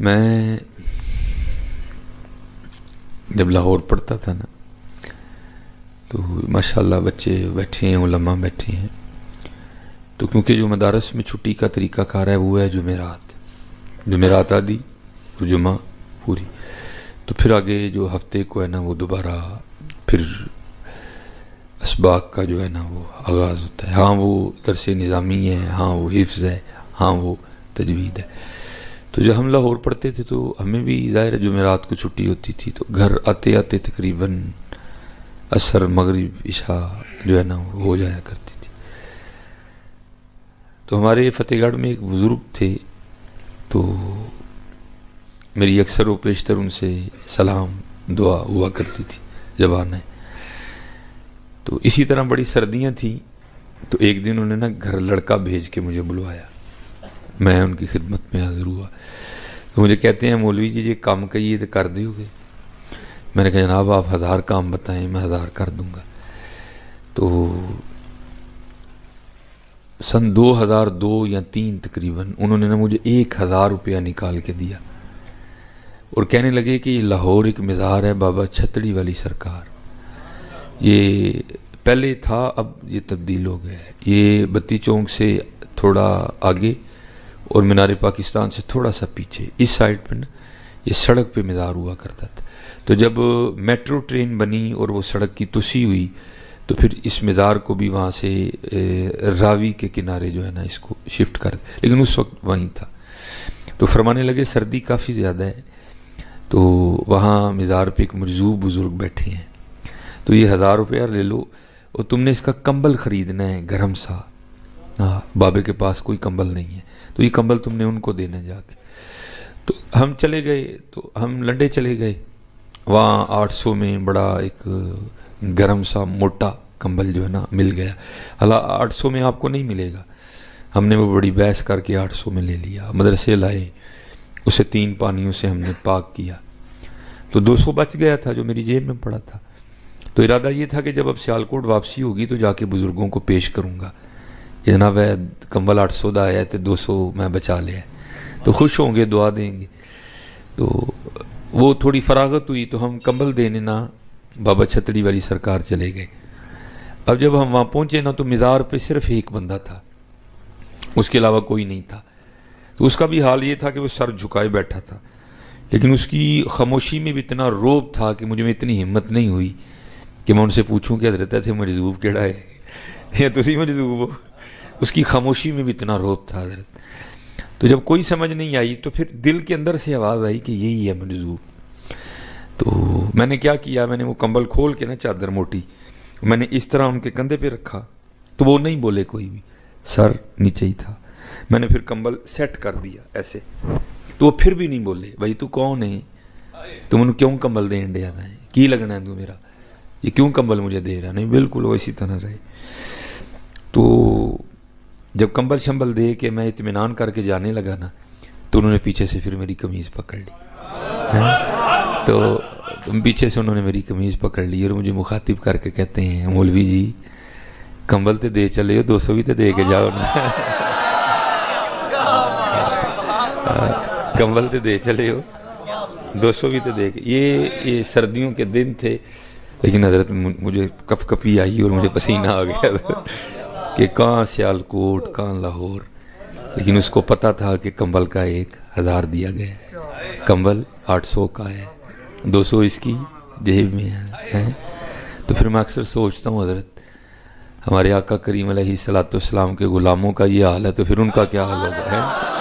میں جب لاہور پڑھتا تھا نا تو ماشاءاللہ بچے بیٹھے ہیں، علماء بیٹھے ہیں، تو کیونکہ جو مدارس میں چھٹی کا طریقہ کار ہے وہ ہے جمعرات آدھی اور جمعہ پوری، تو پھر آگے جو ہفتے کو ہے نا وہ دوبارہ پھر اسباق کا جو ہے نا وہ آغاز ہوتا ہے. ہاں وہ درس نظامی ہے، ہاں وہ حفظ ہے، ہاں وہ تجوید ہے. تو جب ہم لاہور پڑھتے تھے تو ہمیں بھی ظاہر جمعرات کو چھٹی ہوتی تھی، تو گھر آتے آتے تقریباً عصر مغرب عشاء جو ہے نا وہ ہو جایا کرتی تھی. تو ہمارے فتح گڑھ میں ایک بزرگ تھے، تو میری اکثر و پیشتر ان سے سلام دعا ہوا کرتی تھی جب آنا ہے. تو اسی طرح بڑی سردیاں تھیں، تو ایک دن انہوں نے نا گھر لڑکا بھیج کے مجھے بلوایا، میں ان کی خدمت میں حاضر ہوا. تو مجھے کہتے ہیں مولوی جی یہ کام کہیے تو کر دیو گے؟ میں نے کہا جناب آپ 1000 کام بتائیں، میں 1000 کر دوں گا. تو سن 2002 یا 2003 تقریباً انہوں نے نا مجھے 1000 روپیہ نکال کے دیا اور کہنے لگے کہ یہ لاہور ایک مزار ہے بابا چھتڑی والی سرکار، یہ پہلے تھا اب یہ تبدیل ہو گیا ہے، یہ بتی چونک سے تھوڑا آگے اور مینار پاکستان سے تھوڑا سا پیچھے اس سائڈ پہ نا یہ سڑک پہ مزار ہوا کرتا تھا. تو جب میٹرو ٹرین بنی اور وہ سڑک کی توسیع ہوئی تو پھر اس مزار کو بھی وہاں سے راوی کے کنارے جو ہے نا اس کو شفٹ کر دیا، لیکن اس وقت وہیں تھا. تو فرمانے لگے سردی کافی زیادہ ہے، تو وہاں مزار پہ ایک مجذوب بزرگ بیٹھے ہیں، تو یہ 1000 روپیہ لے لو اور تم نے اس کا کمبل خریدنا ہے گرم سا. ہاں بابے کے پاس کوئی کمبل نہیں ہے، تو یہ کمبل تم نے ان کو دینا جا کے. تو ہم چلے گئے، تو ہم لنڈے چلے گئے، وہاں 800 میں بڑا ایک گرم سا موٹا کمبل جو ہے نا مل گیا. حالانکہ 800 میں آپ کو نہیں ملے گا، ہم نے وہ بڑی بحث کر کے 800 میں لے لیا. مدرسے لائے، اسے 3 پانیوں سے ہم نے پاک کیا، تو 200 بچ گیا تھا جو میری جیب میں پڑا تھا. تو ارادہ یہ تھا کہ جب اب سیالکوٹ واپسی ہوگی تو جا کے بزرگوں کو پیش کروں گا کہ جناب کمبل 800 دا آیا تو 200 میں بچا لیا، تو خوش ہوں گے، دعا دیں گے. تو وہ تھوڑی فراغت ہوئی تو ہم کمبل دینے نا بابا چھتڑی والی سرکار چلے گئے. اب جب ہم وہاں پہنچے نا تو مزار پہ صرف ایک بندہ تھا، اس کے علاوہ کوئی نہیں تھا. تو اس کا بھی حال یہ تھا کہ وہ سر جھکائے بیٹھا تھا، لیکن اس کی خاموشی میں بھی اتنا روب تھا کہ مجھے میں اتنی ہمت نہیں ہوئی کہ میں ان سے پوچھوں کہ حضرت تھے مجذوب کیڑا ہے یا تسی مجذوب ہو. اس کی خاموشی میں بھی اتنا روب تھا حضرت. تو جب کوئی سمجھ نہیں آئی تو پھر دل کے اندر سے آواز آئی کہ یہی ہے مجذوب. تو میں نے کیا کیا، میں نے وہ کمبل کھول کے نا چادر موٹی میں نے اس طرح ان کے کندھے پہ رکھا، تو وہ نہیں بولے کوئی بھی، سر نیچے ہی تھا. میں نے پھر کمبل سیٹ کر دیا ایسے، تو وہ پھر بھی نہیں بولے. بھائی تو کون ہے، تم انہوں کیوں کمبل دے انڈے آنا ہے، کی لگنا ہے تو میرا، یہ کیوں کمبل مجھے دے رہا؟ نہیں بالکل وہ اسی طرح رہے. تو جب کمبل شمبل دے کے میں اطمینان کر کے جانے لگا نا تو انہوں نے پیچھے سے پھر میری قمیض پکڑ لی. تو پیچھے سے انہوں نے میری قمیض پکڑ لی اور مجھے مخاطب کر کے کہتے ہیں مولوی جی کمبل تے دے چلے ہو، 200 بھی تے دے کے جاؤ نا. کمبل تے دے چلے ہو، 200 بھی تے دے کے. یہ سردیوں کے دن تھے، لیکن حضرت مجھے کپ کپی آئی اور مجھے پسینہ آ گیا کہ کہاں سیالکوٹ کہاں لاہور. لیکن اس کو پتا تھا کہ کمبل کا 1000 دیا گیا ہے، کمبل 800 کا ہے، 200 اس کی جیب میں ہے. تو پھر میں اکثر سوچتا ہوں حضرت ہمارے آقا کریم علیہ الصلوۃ والسلام کے غلاموں کا یہ حال ہے تو پھر ان کا کیا حال ہوگا ہے.